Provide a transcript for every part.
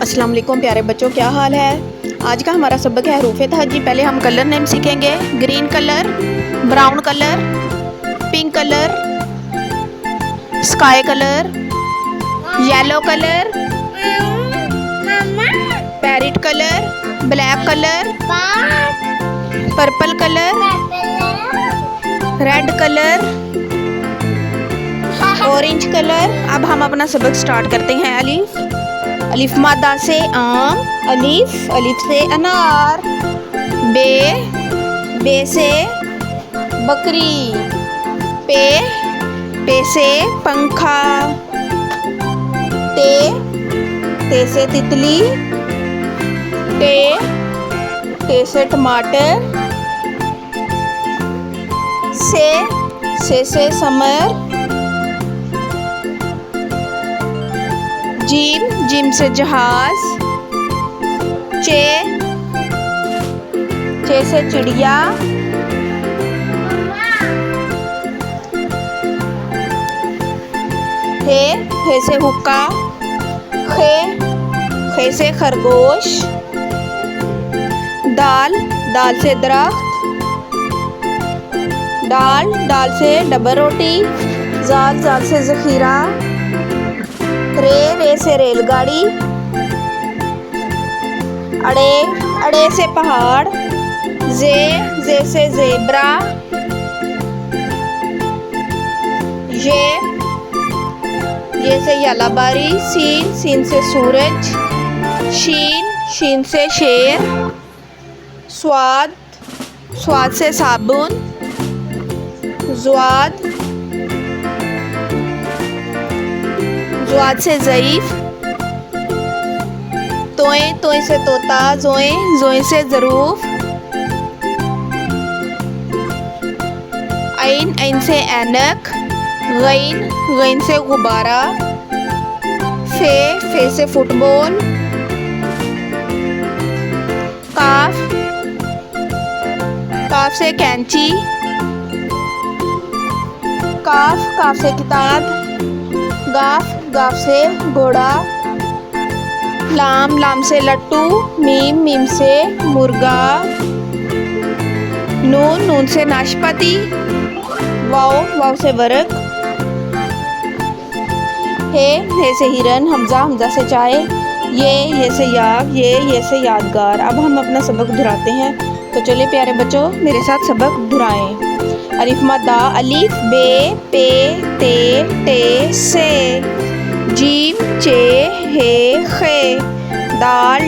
अस्सलाम वालेकुम प्यारे बच्चों, क्या हाल है। आज का हमारा सबक है हरूफ तहज्जी। पहले हम कलर नेम सीखेंगे। Green colour, brown colour, pink colour, sky colour, yellow colour, parrot colour, black colour, purple colour, red colour, orange colour. अब हम अपना सबक स्टार्ट करते हैं। अलीफ, अलिफ मादा से आम, अलिफ, अलिफ से अनार, बे से बकरी, पे से पंखा, ते से तितली, टे से टमाटर, से समर, जिम से जहाज, चे से चिड़िया, खे से हुक्का, खे से खरगोश, दाल से दरख्त, दाल से डबल रोटी, जाल से जखीरा, रे से रेलगाड़ी, अड़े से पहाड़, जे से ज़ेब्रा, ये से यालाबारी, सीन से सूरज, शीन से शेर, स्वाद से साबुन, ज़्वाद से ज़ईफ़, तोए से तोता, जोए से ज़रूफ, ऐन से ऐनक, गैन से गुब्बारा, फे से फुटबॉल, काफ से कैंची, काफ से किताब, गाफ से घोड़ा, लाम से लट्टू, मीम से मुर्गा, नून से नाशपाती, वाव से वर्क, हे से हिरन, हमजा से चाय, ये से याक, ये से यादगार। अब हम अपना सबक दोहराते हैं, तो चलिए प्यारे बच्चों मेरे साथ सबक दोहराएं। अलिफ मद्दा, अलिफ, पे ते से, जीम चे हे खे, दाल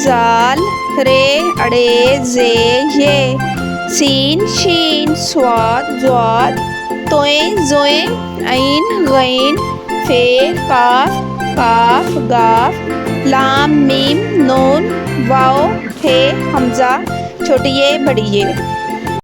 जाल, रे अड़े जे ये, सीन शीन, स्वाद ज्वाद, तोए जोए, ऐन गैन, फे काफ गाफ, लाम मीम नून, वाव हे हमजा, छोटी ये बड़ी ये।